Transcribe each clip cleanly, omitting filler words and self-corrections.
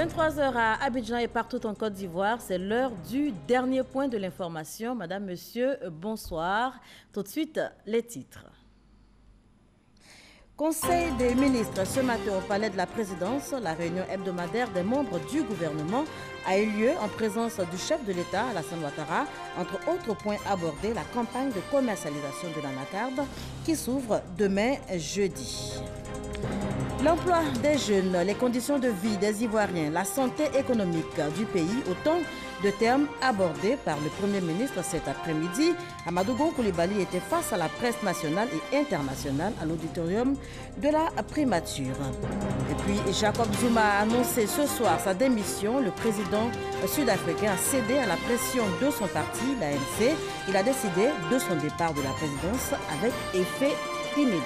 23 heures à Abidjan et partout en Côte d'Ivoire, c'est l'heure du dernier point de l'information. Madame, Monsieur, bonsoir. Tout de suite, les titres. Conseil des ministres, ce matin au palais de la présidence, la réunion hebdomadaire des membres du gouvernement a eu lieu en présence du chef de l'État, Alassane Ouattara. Entre autres points abordés, la campagne de commercialisation de l'anacarde qui s'ouvre demain jeudi. L'emploi des jeunes, les conditions de vie des Ivoiriens, la santé économique du pays, autant de termes abordés par le Premier ministre cet après-midi. Amadou Koulibaly était face à la presse nationale et internationale à l'auditorium de la primature. Et puis Jacob Zuma a annoncé ce soir sa démission. Le président sud-africain a cédé à la pression de son parti, l'ANC. Il a décidé de son départ de la présidence avec effet immédiat.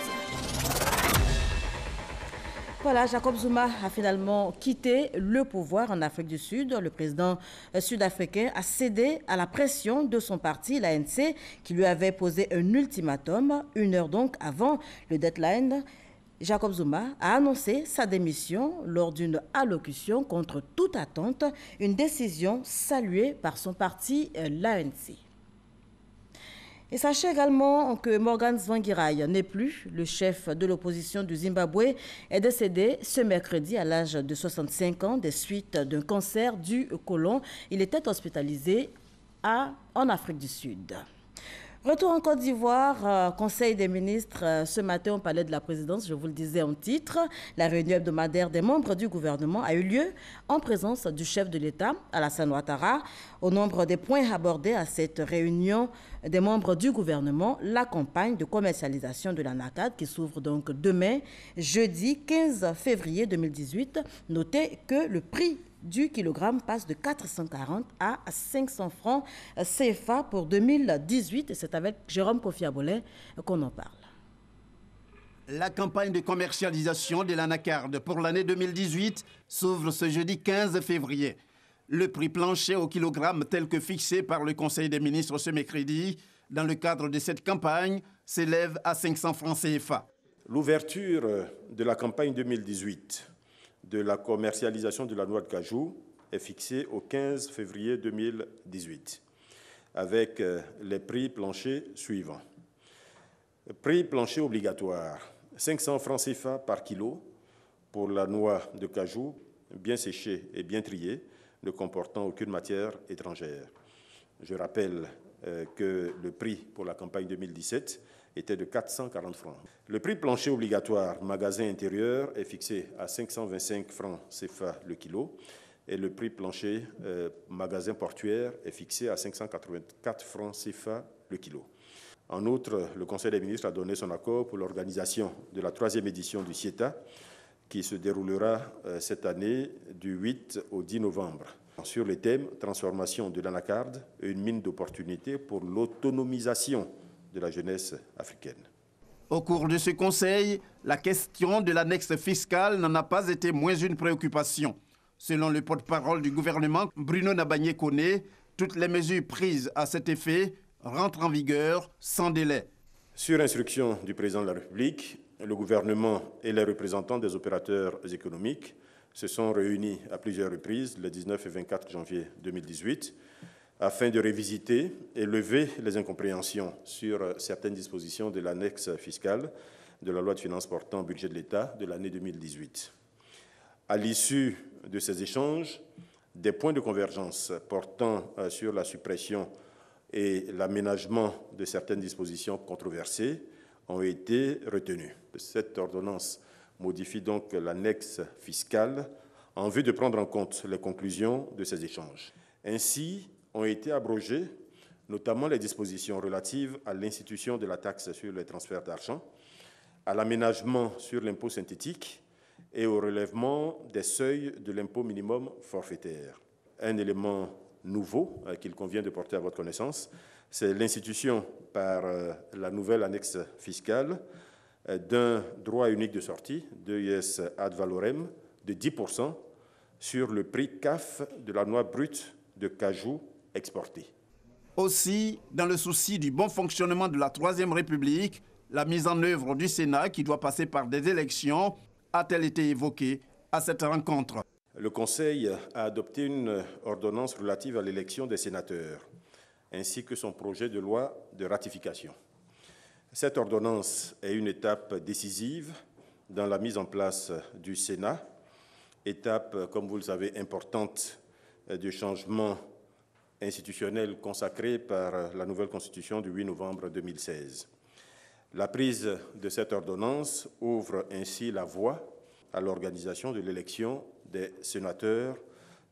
Voilà, Jacob Zuma a finalement quitté le pouvoir en Afrique du Sud. Le président sud-africain a cédé à la pression de son parti, l'ANC, qui lui avait posé un ultimatum, 1 heure donc avant le deadline. Jacob Zuma a annoncé sa démission lors d'une allocution contre toute attente, une décision saluée par son parti, l'ANC. Et sachez également que Morgan Tsvangirai n'est plus le chef de l'opposition du Zimbabwe, est décédé ce mercredi à l'âge de 65 ans des suites d'un cancer du côlon. Il était hospitalisé en Afrique du Sud. Retour en Côte d'Ivoire, Conseil des ministres ce matin au palais de la présidence, je vous le disais en titre. La réunion hebdomadaire des membres du gouvernement a eu lieu en présence du chef de l'État, Alassane Ouattara. Au nombre des points abordés à cette réunion des membres du gouvernement, la campagne de commercialisation de l'anacarde qui s'ouvre donc demain, jeudi 15 février 2018. Notez que le prix du kilogramme passe de 440 à 500 francs CFA pour 2018. Et c'est avec Jérôme Kofi Abolin qu'on en parle. La campagne de commercialisation de l'anacarde pour l'année 2018 s'ouvre ce jeudi 15 février. Le prix plancher au kilogramme tel que fixé par le Conseil des ministres ce mercredi, dans le cadre de cette campagne, s'élève à 500 francs CFA. L'ouverture de la campagne 2018 de la commercialisation de la noix de cajou est fixée au 15 février 2018, avec les prix planchers suivants. Prix plancher obligatoire, 500 francs CFA par kilo pour la noix de cajou bien séchée et bien triée, ne comportant aucune matière étrangère. Je rappelle que le prix pour la campagne 2017 était de 440 francs. Le prix plancher obligatoire magasin intérieur est fixé à 525 francs CFA le kilo et le prix plancher magasin portuaire est fixé à 584 francs CFA le kilo. En outre, le Conseil des ministres a donné son accord pour l'organisation de la 3e édition du CIETA qui se déroulera cette année du 8 au 10 novembre. Sur le thème « Transformation de l'anacarde, une mine d'opportunités pour l'autonomisation de la jeunesse africaine ». Au cours de ce conseil, la question de l'annexe fiscale n'en a pas été moins une préoccupation. Selon le porte-parole du gouvernement, Bruno Nabagné-Koné, toutes les mesures prises à cet effet rentrent en vigueur sans délai. Sur instruction du président de la République, le gouvernement et les représentants des opérateurs économiques se sont réunis à plusieurs reprises, le 19 et 24 janvier 2018, afin de révisiter et lever les incompréhensions sur certaines dispositions de l'annexe fiscale de la loi de finances portant budget de l'État de l'année 2018. À l'issue de ces échanges, des points de convergence portant sur la suppression et l'aménagement de certaines dispositions controversées ont été retenus. Cette ordonnance modifie donc l'annexe fiscale en vue de prendre en compte les conclusions de ces échanges. Ainsi, ont été abrogées notamment les dispositions relatives à l'institution de la taxe sur les transferts d'argent, à l'aménagement sur l'impôt synthétique et au relèvement des seuils de l'impôt minimum forfaitaire. Un élément nouveau qu'il convient de porter à votre connaissance, c'est l'institution par la nouvelle annexe fiscale d'un droit unique de sortie, d'EIS ad valorem, de 10% sur le prix CAF de la noix brute de cajou exportée. Aussi, dans le souci du bon fonctionnement de la Troisième République, la mise en œuvre du Sénat, qui doit passer par des élections, a-t-elle été évoquée à cette rencontre? le Conseil a adopté une ordonnance relative à l'élection des sénateurs, ainsi que son projet de loi de ratification. Cette ordonnance est une étape décisive dans la mise en place du Sénat, étape, comme vous le savez, importante du changement institutionnel consacré par la nouvelle Constitution du 8 novembre 2016. La prise de cette ordonnance ouvre ainsi la voie à l'organisation de l'élection des sénateurs,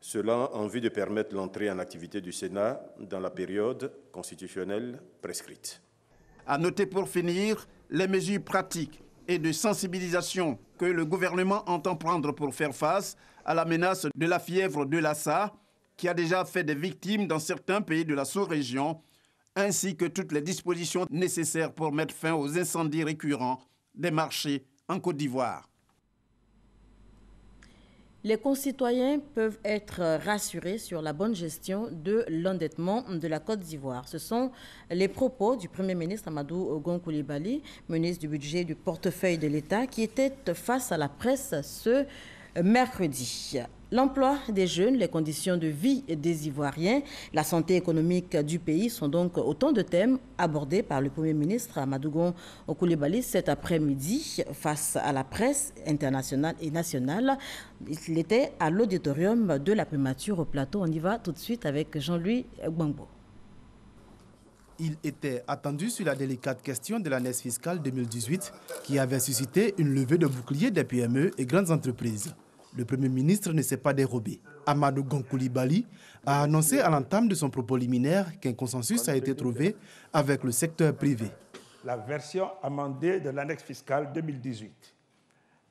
cela en vue de permettre l'entrée en activité du Sénat dans la période constitutionnelle prescrite. À noter pour finir les mesures pratiques et de sensibilisation que le gouvernement entend prendre pour faire face à la menace de la fièvre de Lassa, qui a déjà fait des victimes dans certains pays de la sous-région, ainsi que toutes les dispositions nécessaires pour mettre fin aux incendies récurrents des marchés en Côte d'Ivoire. Les concitoyens peuvent être rassurés sur la bonne gestion de l'endettement de la Côte d'Ivoire. Ce sont les propos du Premier ministre Amadou Gon Coulibaly, ministre du Budget et du Portefeuille de l'État, qui était face à la presse ce mercredi. L'emploi des jeunes, les conditions de vie des Ivoiriens, la santé économique du pays sont donc autant de thèmes abordés par le Premier ministre Amadou Gon Coulibaly cet après-midi face à la presse internationale et nationale. Il était à l'auditorium de la Primature au Plateau. On y va tout de suite avec Jean-Louis Gbangbo. Il était attendu sur la délicate question de l'année fiscale 2018 qui avait suscité une levée de boucliers des PME et grandes entreprises. Le Premier ministre ne s'est pas dérobé. Amadou Gon Coulibaly a annoncé à l'entame de son propos liminaire qu'un consensus a été trouvé avec le secteur privé. La version amendée de l'annexe fiscale 2018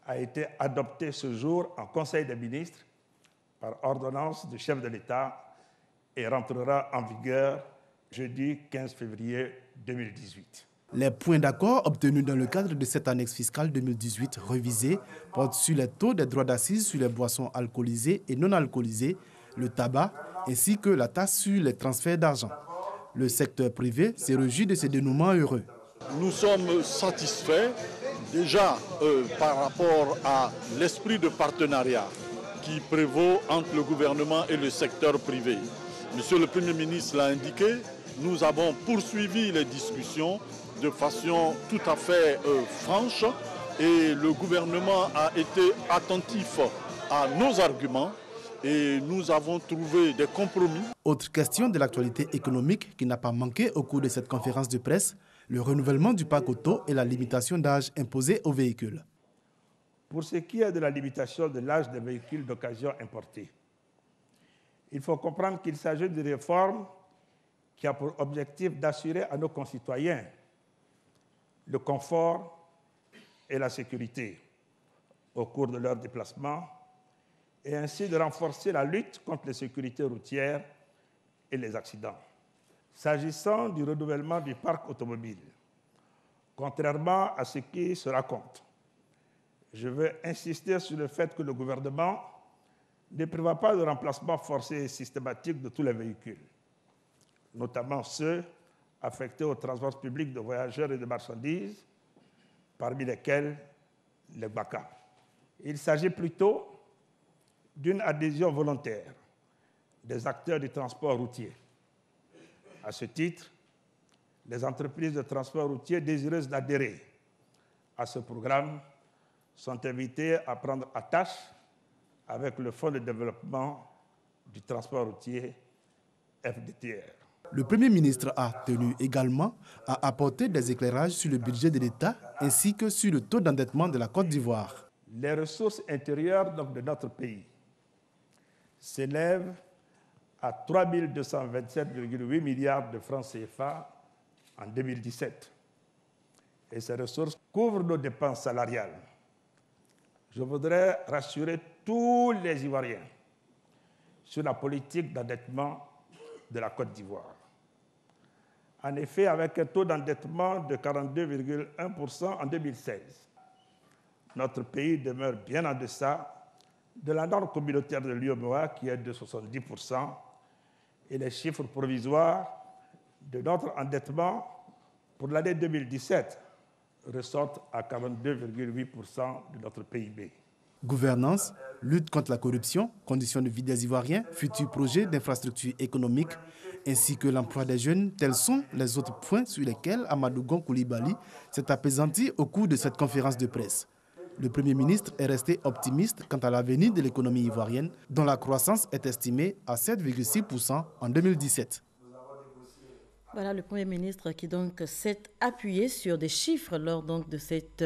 a été adoptée ce jour en Conseil des ministres par ordonnance du chef de l'État et rentrera en vigueur jeudi 15 février 2018. Les points d'accord obtenus dans le cadre de cette annexe fiscale 2018 révisée portent sur les taux des droits d'assises sur les boissons alcoolisées et non alcoolisées, le tabac, ainsi que la taxe sur les transferts d'argent. Le secteur privé s'est réjoui de ce dénouement heureux. Nous sommes satisfaits déjà par rapport à l'esprit de partenariat qui prévaut entre le gouvernement et le secteur privé. Monsieur le Premier ministre l'a indiqué, nous avons poursuivi les discussions de façon tout à fait franche et le gouvernement a été attentif à nos arguments et nous avons trouvé des compromis. Autre question de l'actualité économique qui n'a pas manqué au cours de cette conférence de presse, le renouvellement du parc auto et la limitation d'âge imposée aux véhicules. Pour ce qui est de la limitation de l'âge des véhicules d'occasion importés, il faut comprendre qu'il s'agit d'une réforme qui a pour objectif d'assurer à nos concitoyens le confort et la sécurité au cours de leur déplacement et ainsi de renforcer la lutte contre les sécurités routières et les accidents. S'agissant du renouvellement du parc automobile, contrairement à ce qui se raconte, je veux insister sur le fait que le gouvernement ne prévoit pas de remplacement forcé et systématique de tous les véhicules, notamment ceux affectés au transport public de voyageurs et de marchandises, parmi lesquels les BACA. Il s'agit plutôt d'une adhésion volontaire des acteurs du transport routier. À ce titre, les entreprises de transport routier désireuses d'adhérer à ce programme sont invitées à prendre attache avec le Fonds de développement du transport routier, FDTR. Le Premier ministre a tenu également à apporter des éclairages sur le budget de l'État ainsi que sur le taux d'endettement de la Côte d'Ivoire. Les ressources intérieures de notre pays s'élèvent à 3 227,8 milliards de francs CFA en 2017. Et ces ressources couvrent nos dépenses salariales. Je voudrais rassurer tous les Ivoiriens sur la politique d'endettement de la Côte d'Ivoire. En effet, avec un taux d'endettement de 42,1% en 2016, notre pays demeure bien en deçà de la norme communautaire de l'UEMOA qui est de 70% et les chiffres provisoires de notre endettement pour l'année 2017 ressortent à 42,8% de notre PIB. Gouvernance, lutte contre la corruption, conditions de vie des Ivoiriens, futurs projets d'infrastructures économiques, ainsi que l'emploi des jeunes, tels sont les autres points sur lesquels Amadou Gon Coulibaly s'est apaisanti au cours de cette conférence de presse. Le Premier ministre est resté optimiste quant à l'avenir de l'économie ivoirienne, dont la croissance est estimée à 7,6% en 2017. Voilà le Premier ministre qui donc s'est appuyé sur des chiffres lors donc de cette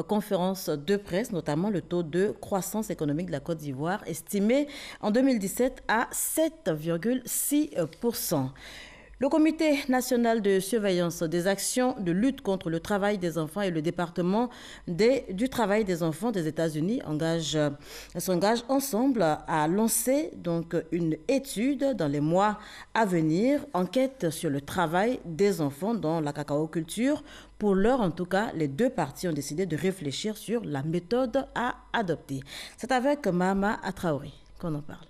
conférence de presse, notamment le taux de croissance économique de la Côte d'Ivoire estimé en 2017 à 7,6%. Le Comité national de surveillance des actions de lutte contre le travail des enfants et le département du travail des enfants des États-Unis s'engagent ensemble à lancer donc une étude dans les mois à venir, enquête sur le travail des enfants dans la cacaoculture. Pour l'heure, en tout cas, les deux parties ont décidé de réfléchir sur la méthode à adopter. C'est avec Mahama Traoré qu'on en parle.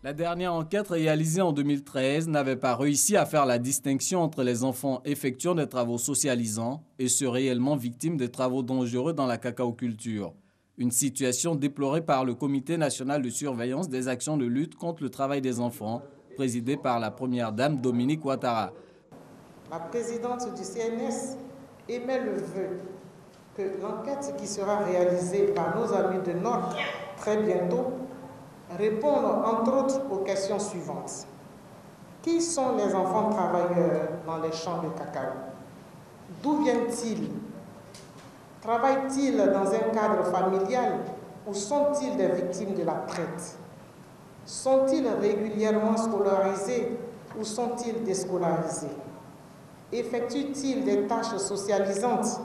La dernière enquête réalisée en 2013 n'avait pas réussi à faire la distinction entre les enfants effectuant des travaux socialisants et ceux réellement victimes des travaux dangereux dans la cacaoculture. Une situation déplorée par le Comité national de surveillance des actions de lutte contre le travail des enfants, présidé par la première dame Dominique Ouattara. La présidente du CNS émet le vœu que l'enquête qui sera réalisée par nos amis de Nord très bientôt répondre entre autres aux questions suivantes. Qui sont les enfants travailleurs dans les champs de cacao? D'où viennent-ils? Travaillent-ils dans un cadre familial ou sont-ils des victimes de la traite? Sont-ils régulièrement scolarisés ou sont-ils déscolarisés? Effectuent-ils des tâches socialisantes?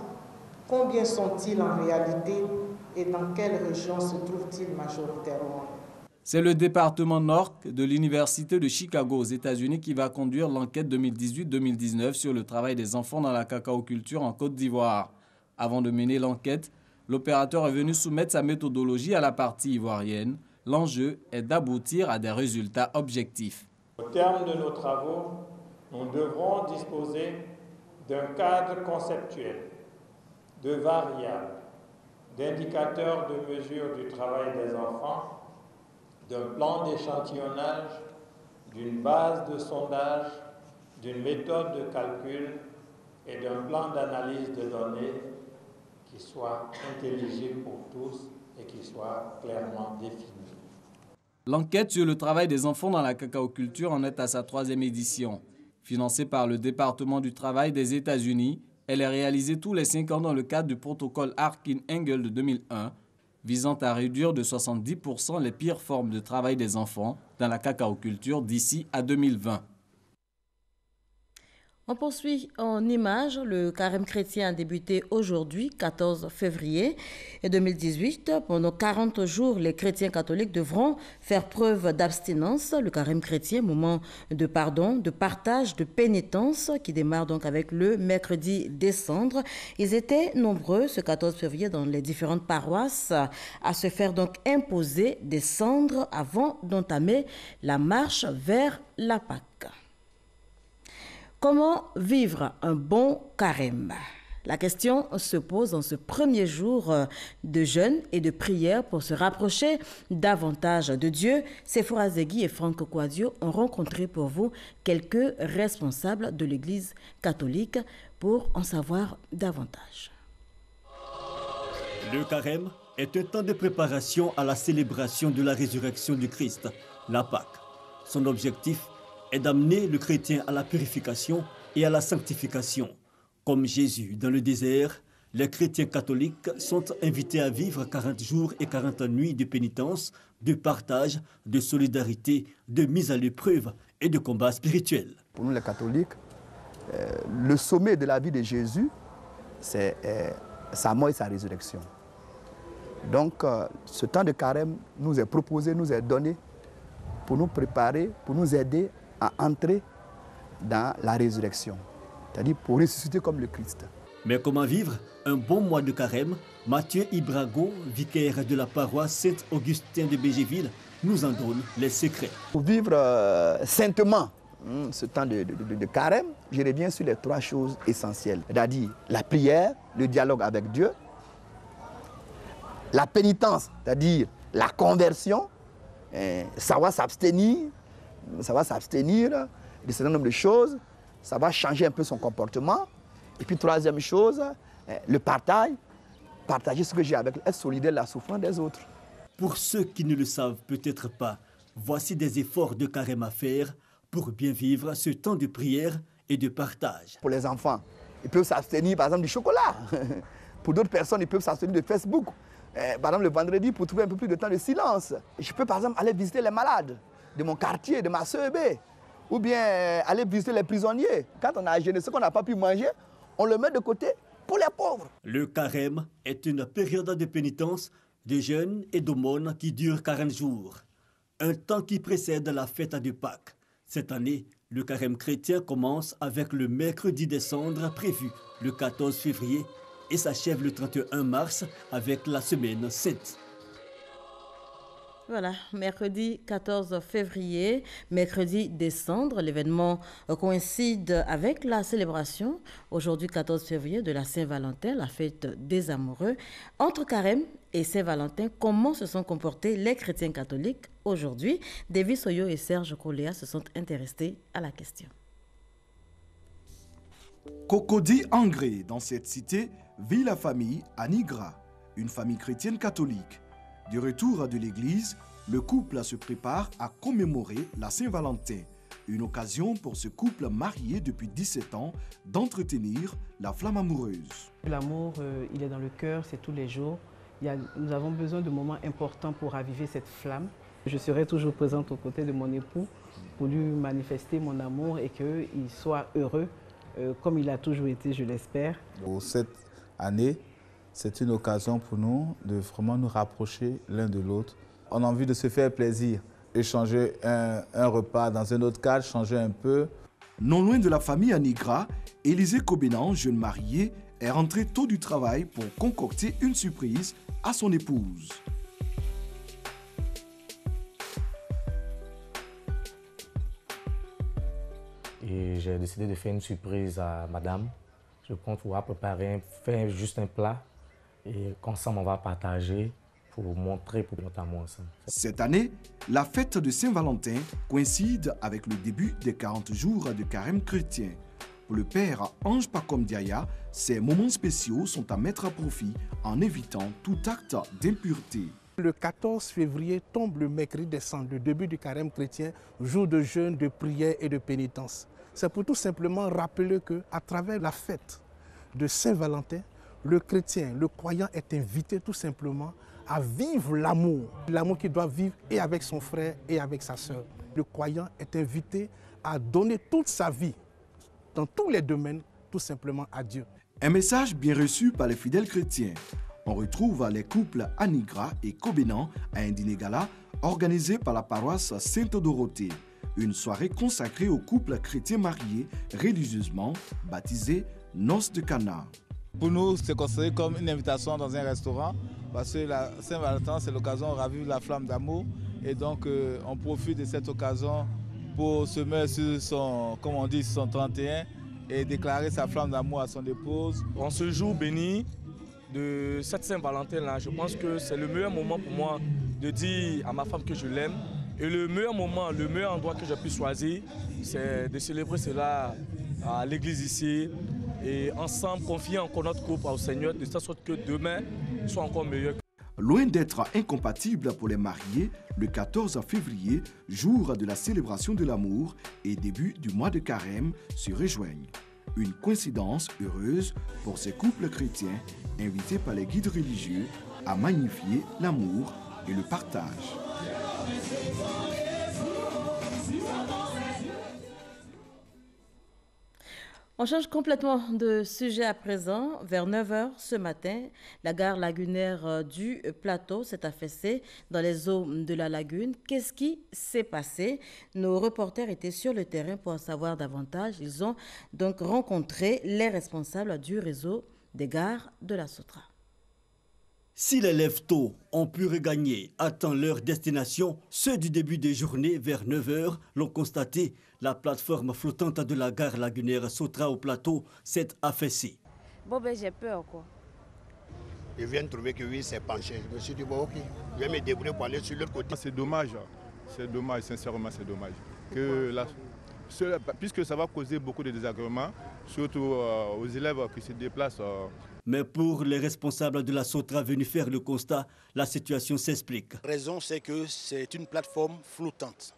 Combien sont-ils en réalité et dans quelle région se trouvent-ils majoritairement? C'est le département Nord de l'Université de Chicago aux États-Unis qui va conduire l'enquête 2018-2019 sur le travail des enfants dans la cacaoculture en Côte d'Ivoire. Avant de mener l'enquête, l'opérateur est venu soumettre sa méthodologie à la partie ivoirienne. L'enjeu est d'aboutir à des résultats objectifs. Au terme de nos travaux, nous devrons disposer d'un cadre conceptuel, de variables, d'indicateurs de mesure du travail des enfants, d'un plan d'échantillonnage, d'une base de sondage, d'une méthode de calcul et d'un plan d'analyse de données qui soit intelligible pour tous et qui soit clairement défini. L'enquête sur le travail des enfants dans la cacaoculture en est à sa 3e édition. Financée par le département du travail des États-Unis, elle est réalisée tous les 5 ans dans le cadre du protocole Harkin-Engel de 2001, visant à réduire de 70% les pires formes de travail des enfants dans la cacaoculture d'ici à 2020. On poursuit en images. Le carême chrétien a débuté aujourd'hui, 14 février 2018. Pendant 40 jours, les chrétiens catholiques devront faire preuve d'abstinence. Le carême chrétien, moment de pardon, de partage, de pénitence, qui démarre donc avec le mercredi des cendres. Ils étaient nombreux ce 14 février dans les différentes paroisses à se faire donc imposer des cendres avant d'entamer la marche vers la Pâque. Comment vivre un bon carême? La question se pose en ce premier jour de jeûne et de prière pour se rapprocher davantage de Dieu. Séphora Zegui et Franck Kouadio ont rencontré pour vous quelques responsables de l'Église catholique pour en savoir davantage. Le carême est un temps de préparation à la célébration de la résurrection du Christ, la Pâque. Son objectif est d'amener le chrétien à la purification et à la sanctification. Comme Jésus dans le désert, les chrétiens catholiques sont invités à vivre 40 jours et 40 nuits de pénitence, de partage, de solidarité, de mise à l'épreuve et de combat spirituel. Pour nous les catholiques, le sommet de la vie de Jésus, c'est sa mort et sa résurrection. Donc ce temps de carême nous est proposé, nous est donné pour nous préparer, pour nous aider à entrer dans la résurrection, c'est-à-dire pour ressusciter comme le Christ. Mais comment vivre un bon mois de carême? Mathieu Ibrago, vicaire de la paroisse Saint-Augustin de Bégéville, nous en donne les secrets. Pour vivre saintement ce temps de carême, je reviens sur les 3 choses essentielles, c'est-à-dire la prière, le dialogue avec Dieu, la pénitence, c'est-à-dire la conversion, savoir s'abstenir de certain nombre de choses, ça va changer un peu son comportement. Et puis troisième chose, le partage, partager ce que j'ai avec, être solidaire de la souffrance des autres. Pour ceux qui ne le savent peut-être pas, voici des efforts de carême à faire pour bien vivre ce temps de prière et de partage. Pour les enfants, ils peuvent s'abstenir par exemple du chocolat. Pour d'autres personnes, ils peuvent s'abstenir de Facebook. Par exemple, le vendredi, pour trouver un peu plus de temps de silence. Je peux par exemple aller visiter les malades de mon quartier, de ma CEB. Ou bien aller visiter les prisonniers. Quand on a jeûné ce qu'on n'a pas pu manger, on le met de côté pour les pauvres. Le carême est une période de pénitence, de jeûne et d'aumône qui dure 40 jours. Un temps qui précède la fête de Pâques. Cette année, le carême chrétien commence avec le mercredi des cendres prévu le 14 février et s'achève le 31 mars avec la semaine sainte. Voilà, mercredi 14 février, mercredi des cendres, l'événement coïncide avec la célébration, aujourd'hui 14 février, de la Saint-Valentin, la fête des amoureux. Entre carême et Saint-Valentin, comment se sont comportés les chrétiens catholiques aujourd'hui? David Soyo et Serge Koléa se sont intéressés à la question. Cocody Angré, dans cette cité, vit la famille Anigra, une famille chrétienne catholique. Du retour de l'église, le couple se prépare à commémorer la Saint-Valentin. Une occasion pour ce couple marié depuis 17 ans d'entretenir la flamme amoureuse. L'amour, il est dans le cœur, c'est tous les jours. Nous avons besoin de moments importants pour raviver cette flamme. Je serai toujours présente aux côtés de mon époux pour lui manifester mon amour et qu'il soit heureux, comme il a toujours été, je l'espère. Pour cette année, c'est une occasion pour nous de vraiment nous rapprocher l'un de l'autre. On a envie de se faire plaisir, échanger un repas dans un autre cadre, changer un peu. Non loin de la famille Anigra, Élisée Kobenan, jeune mariée, est rentrée tôt du travail pour concocter une surprise à son épouse. Et j'ai décidé de faire une surprise à madame. Je compte pouvoir faire juste un plat et qu'ensemble on va partager pour montrer pour notre amour ensemble. Cette année, la fête de Saint-Valentin coïncide avec le début des 40 jours de carême chrétien. Pour le père Ange Pacom Diaya, ces moments spéciaux sont à mettre à profit en évitant tout acte d'impureté. Le 14 février tombe le mercredi des cendres, le début du carême chrétien, jour de jeûne, de prière et de pénitence. C'est pour tout simplement rappeler qu'à travers la fête de Saint-Valentin, le chrétien, le croyant est invité tout simplement à vivre l'amour qu'il doit vivre et avec son frère et avec sa sœur. Le croyant est invité à donner toute sa vie dans tous les domaines tout simplement à Dieu. Un message bien reçu par les fidèles chrétiens. On retrouve les couples Anigra et Kobenan à un dîner gala organisé par la paroisse Sainte-Dorothée. Une soirée consacrée aux couples chrétiens mariés religieusement baptisés Noces de Cana. Pour nous, c'est considéré comme une invitation dans un restaurant parce que la Saint-Valentin, c'est l'occasion de ravivre la flamme d'amour. Et donc, on profite de cette occasion pour se mettre sur son, comme on dit, son 31 et déclarer sa flamme d'amour à son épouse. En ce jour béni de cette Saint-Valentin-là, je pense que c'est le meilleur moment pour moi de dire à ma femme que je l'aime. Et le meilleur moment, le meilleur endroit que j'ai pu choisir, c'est de célébrer cela à l'église ici et ensemble confier encore notre couple au Seigneur de sorte que demain soit encore meilleur. Loin d'être incompatible pour les mariés, le 14 février, jour de la célébration de l'amour et début du mois de carême, se rejoignent. Une coïncidence heureuse pour ces couples chrétiens invités par les guides religieux à magnifier l'amour et le partage. On change complètement de sujet à présent. Vers 9h ce matin, la gare lagunaire du Plateau s'est affaissée dans les eaux de la lagune. Qu'est-ce qui s'est passé? Nos reporters étaient sur le terrain pour en savoir davantage. Ils ont donc rencontré les responsables du réseau des gares de la Sotra. Si les lève-tôt ont pu regagner à temps leur destination, ceux du début des journées vers 9h l'ont constaté. La plateforme flottante de la gare lagunaire Sotra au Plateau s'est affaissée. Bon, ben j'ai peur, quoi. Je viens de trouver que oui, c'est penché. Je me suis dit, bon, ok, je vais me débrouiller pour aller sur l'autre côté. C'est dommage, sincèrement, c'est dommage. Puisque ça va causer beaucoup de désagréments, surtout aux élèves qui se déplacent. Mais pour les responsables de la SOTRA venus faire le constat, la situation s'explique. La raison, c'est que c'est une plateforme flottante.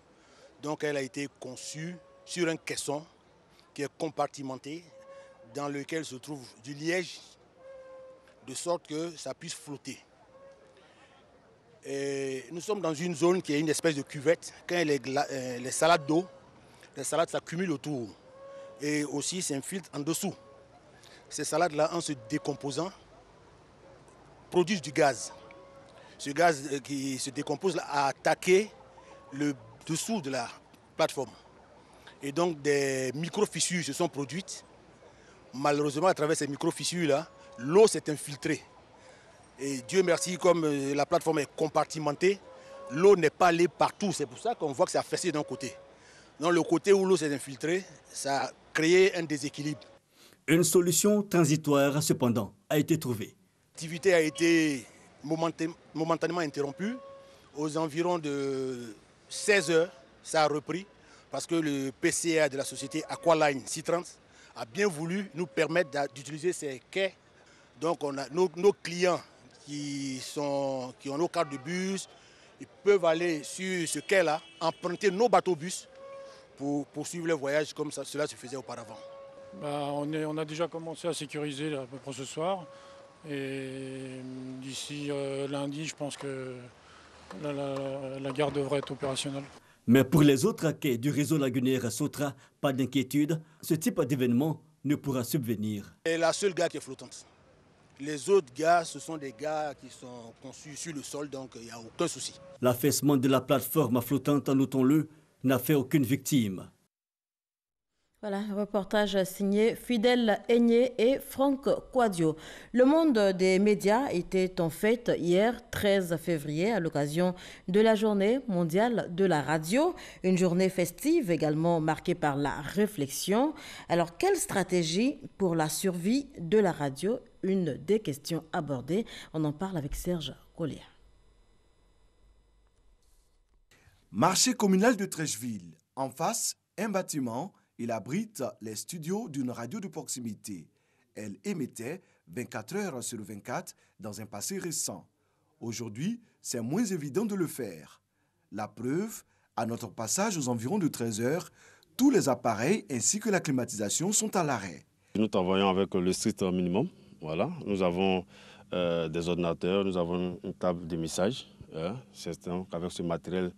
Donc elle a été conçue sur un caisson qui est compartimenté, dans lequel se trouve du liège, de sorte que ça puisse flotter. Et nous sommes dans une zone qui est une espèce de cuvette. Quand les salades d'eau, les salades s'accumulent autour et aussi s'infiltrent en dessous. Ces salades-là, en se décomposant, produisent du gaz. Ce gaz qui se décompose a attaqué le dessous de la plateforme. Et donc des micro-fissures se sont produites. Malheureusement, à travers ces micro-fissures-là, l'eau s'est infiltrée. Et Dieu merci, comme la plateforme est compartimentée, l'eau n'est pas allée partout. C'est pour ça qu'on voit que ça a fessé d'un côté. Dans le côté où l'eau s'est infiltrée, ça a créé un déséquilibre. Une solution transitoire, cependant, a été trouvée. L'activité a été momentanément interrompue. Aux environs de 16 heures, ça a repris parce que le PCA de la société Aqualine C30 a bien voulu nous permettre d'utiliser ces quais. Donc on a nos clients qui ont nos cartes de bus, ils peuvent aller sur ce quai-là, emprunter nos bateaux-bus pour poursuivre le voyage comme cela se faisait auparavant. On a déjà commencé à sécuriser là, à peu près ce soir. Et d'ici lundi, je pense que la gare devrait être opérationnelle. Mais pour les autres quais du réseau lagunaire SOTRA, pas d'inquiétude, ce type d'événement ne pourra subvenir. C'est la seule gare qui est flottante. Les autres gares, ce sont des gares qui sont conçues sur le sol, donc il n'y a aucun souci. L'affaissement de la plateforme flottante, notons-le, n'a fait aucune victime. Voilà, reportage signé Fidèle Aigné et Franck Quadio. Le monde des médias était en fête hier, 13 février, à l'occasion de la journée mondiale de la radio. Une journée festive également marquée par la réflexion. Alors, quelle stratégie pour la survie de la radio? Une des questions abordées. On en parle avec Serge Collier. Marché communal de Trècheville. En face, un bâtiment. Il abrite les studios d'une radio de proximité. Elle émettait 24 heures sur 24 dans un passé récent. Aujourd'hui, c'est moins évident de le faire. La preuve, à notre passage aux environs de 13 heures, tous les appareils ainsi que la climatisation sont à l'arrêt. Nous travaillons avec le strict minimum. Voilà. Nous avons des ordinateurs, nous avons une table de messages. C'est donc avec ce matériel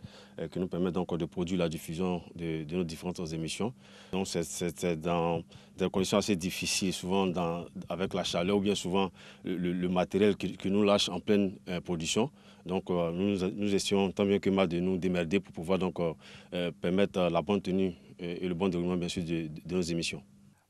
qui nous permet donc de produire la diffusion de nos différentes émissions. Donc c'est dans des conditions assez difficiles, souvent avec la chaleur ou bien souvent le matériel qui nous lâche en pleine production. Donc nous essayons tant bien que mal de nous démerder pour pouvoir donc permettre la bonne tenue et le bon déroulement bien sûr de nos émissions.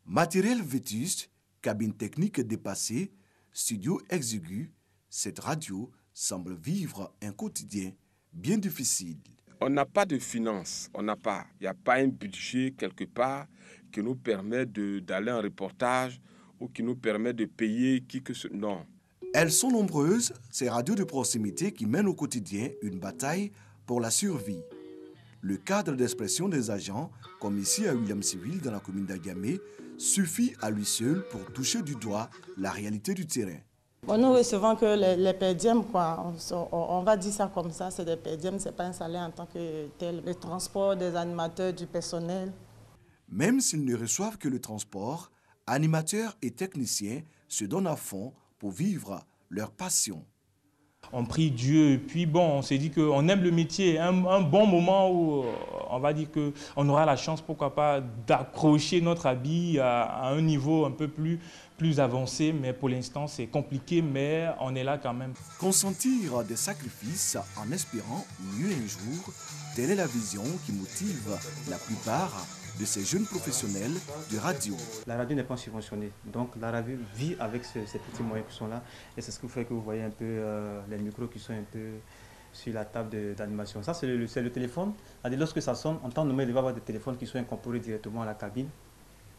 Matériel vétuste, cabine technique dépassée, studio exigu, cette radio semble vivre un quotidien bien difficile. On n'a pas de finances, il n'y a pas un budget quelque part qui nous permet d'aller en reportage ou qui nous permet de payer qui que ce soit. Non. Elles sont nombreuses, ces radios de proximité qui mènent au quotidien une bataille pour la survie. Le cadre d'expression des agents, comme ici à Williamsville dans la commune d'Agamé, suffit à lui seul pour toucher du doigt la réalité du terrain. Bon, nous recevons que les per-diem, quoi. On va dire ça comme ça, c'est des per-diem, ce n'est pas un salaire en tant que tel. Le transport des animateurs, du personnel. Même s'ils ne reçoivent que le transport, animateurs et techniciens se donnent à fond pour vivre leur passion. On prie Dieu, et puis bon, on s'est dit qu'on aime le métier. Un bon moment où on va dire qu'on aura la chance, pourquoi pas, d'accrocher notre habit à un niveau un peu plus avancé. Mais pour l'instant, c'est compliqué, mais on est là quand même. Consentir des sacrifices en espérant mieux un jour, telle est la vision qui motive la plupart de ces jeunes professionnels de radio. La radio n'est pas subventionnée, donc la radio vit avec ces petits moyens qui sont là. Et c'est ce qui fait que vous voyez un peu les micros qui sont un peu sur la table d'animation. Ça, c'est le téléphone. Lorsque ça sonne, en temps normal, il va y avoir des téléphones qui sont incorporés directement à la cabine.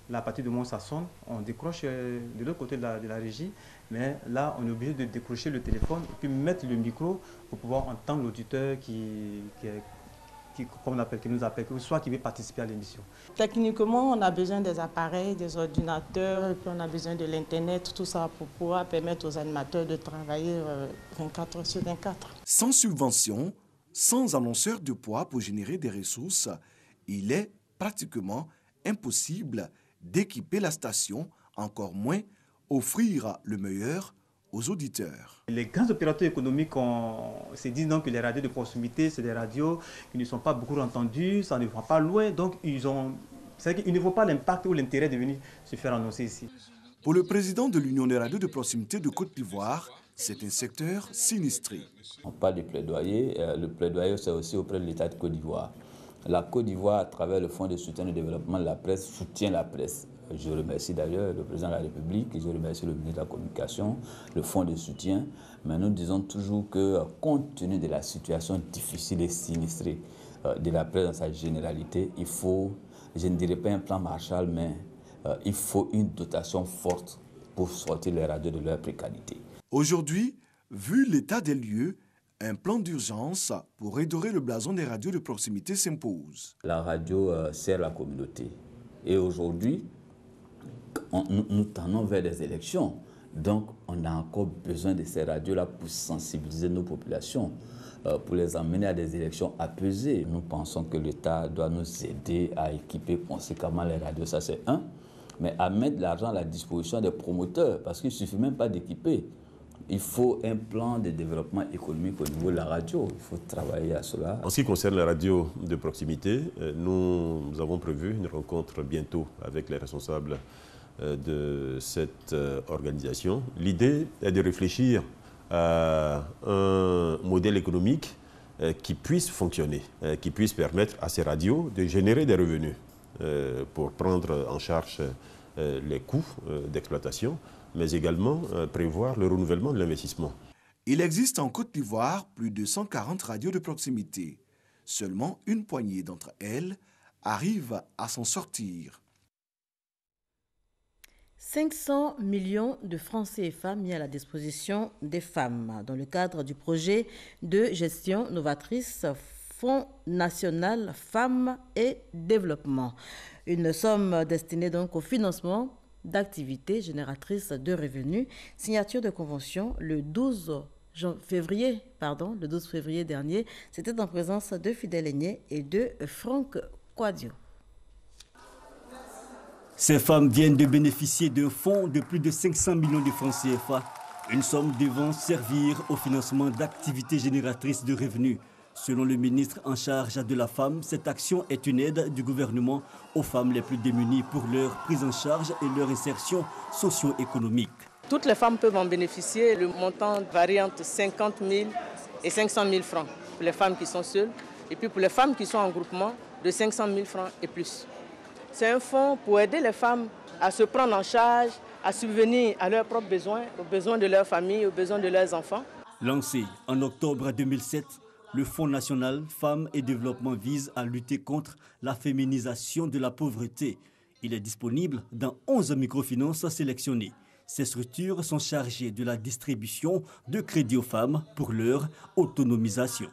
Là, à partir du moment où ça sonne, on décroche de l'autre côté de la régie. Mais là, on est obligé de décrocher le téléphone et puis mettre le micro pour pouvoir entendre l'auditeur qui nous appelle, soit qui veut participer à l'émission. Techniquement, on a besoin des appareils, des ordinateurs, et puis on a besoin de l'Internet, tout ça pour pouvoir permettre aux animateurs de travailler 24 heures sur 24. Sans subvention, sans annonceur de poids pour générer des ressources, il est pratiquement impossible d'équiper la station, encore moins offrir le meilleur aux auditeurs. Les grands opérateurs économiques se disent donc que les radios de proximité, c'est des radios qui ne sont pas beaucoup entendues, ça ne va pas loin, donc ils ne voient pas l'impact ou l'intérêt de venir se faire annoncer ici. Pour le président de l'Union des radios de proximité de Côte d'Ivoire, c'est un secteur sinistré. On parle de plaidoyer, le plaidoyer c'est aussi auprès de l'État de Côte d'Ivoire. La Côte d'Ivoire, à travers le Fonds de soutien au développement de la presse, soutient la presse. Je remercie d'ailleurs le président de la République, je remercie le ministre de la Communication, le fonds de soutien. Mais nous disons toujours que, compte tenu de la situation difficile et sinistrée de la presse dans sa généralité, il faut, je ne dirais pas un plan Marshall, mais il faut une dotation forte pour sortir les radios de leur précarité. Aujourd'hui, vu l'état des lieux, un plan d'urgence pour redorer le blason des radios de proximité s'impose. La radio sert la communauté. Et aujourd'hui, nous tendons vers des élections. Donc, on a encore besoin de ces radios-là pour sensibiliser nos populations, pour les emmener à des élections apaisées. Nous pensons que l'État doit nous aider à équiper conséquemment les radios, ça c'est un. Mais à mettre l'argent à la disposition des promoteurs, parce qu'il ne suffit même pas d'équiper. Il faut un plan de développement économique au niveau de la radio. Il faut travailler à cela. En ce qui concerne la radio de proximité, nous avons prévu une rencontre bientôt avec les responsables de cette organisation. L'idée est de réfléchir à un modèle économique qui puisse fonctionner, qui puisse permettre à ces radios de générer des revenus pour prendre en charge les coûts d'exploitation, mais également prévoir le renouvellement de l'investissement. Il existe en Côte d'Ivoire plus de 140 radios de proximité. Seulement une poignée d'entre elles arrivent à s'en sortir. 500 millions de francs CFA mis à la disposition des femmes dans le cadre du projet de gestion novatrice Fonds national Femmes et Développement. Une somme destinée donc au financement d'activités génératrices de revenus. Signature de convention le 12 février dernier. C'était en présence de Fidèle Aigné et de Franck Quadio. Ces femmes viennent de bénéficier d'un fonds de plus de 500 millions de francs CFA, une somme devant servir au financement d'activités génératrices de revenus. Selon le ministre en charge de la femme, cette action est une aide du gouvernement aux femmes les plus démunies pour leur prise en charge et leur insertion socio-économique. Toutes les femmes peuvent en bénéficier. Le montant varie entre 50 000 et 500 000 francs pour les femmes qui sont seules. Et puis pour les femmes qui sont en groupement, de 500 000 francs et plus. C'est un fonds pour aider les femmes à se prendre en charge, à subvenir à leurs propres besoins, aux besoins de leur famille, aux besoins de leurs enfants. Lancé en octobre 2007, le Fonds national Femmes et Développement vise à lutter contre la féminisation de la pauvreté. Il est disponible dans 11 microfinances sélectionnées. Ces structures sont chargées de la distribution de crédits aux femmes pour leur autonomisation.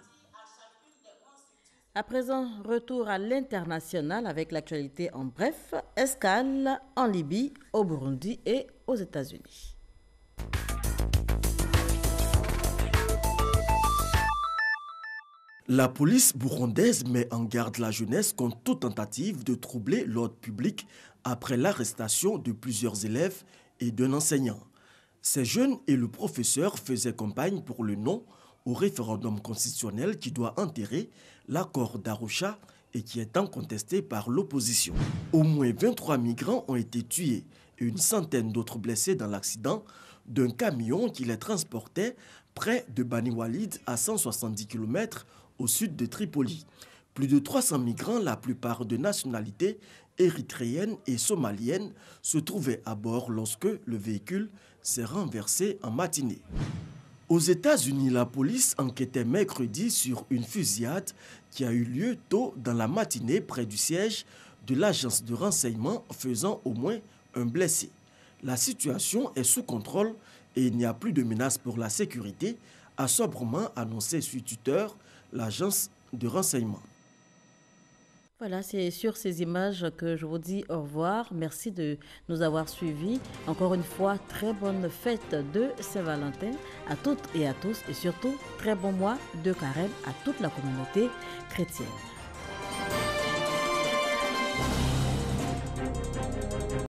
À présent, retour à l'international avec l'actualité en bref. Escale en Libye, au Burundi et aux États-Unis. La police burundaise met en garde la jeunesse contre toute tentative de troubler l'ordre public après l'arrestation de plusieurs élèves et d'un enseignant. Ces jeunes et le professeur faisaient campagne pour le non au référendum constitutionnel qui doit enterrer l'accord d'Arusha et qui est tant contesté par l'opposition. Au moins 23 migrants ont été tués et une centaine d'autres blessés dans l'accident d'un camion qui les transportait près de Bani Walid à 170 km au sud de Tripoli. Plus de 300 migrants, la plupart de nationalité érythréenne et somalienne, se trouvaient à bord lorsque le véhicule s'est renversé en matinée. Aux États-Unis, la police enquêtait mercredi sur une fusillade qui a eu lieu tôt dans la matinée près du siège de l'agence de renseignement faisant au moins un blessé. La situation est sous contrôle et il n'y a plus de menace pour la sécurité, a sobrement annoncé sur Twitter l'agence de renseignement. Voilà, c'est sur ces images que je vous dis au revoir. Merci de nous avoir suivis. Encore une fois, très bonne fête de Saint-Valentin à toutes et à tous et surtout, très bon mois de carême à toute la communauté chrétienne.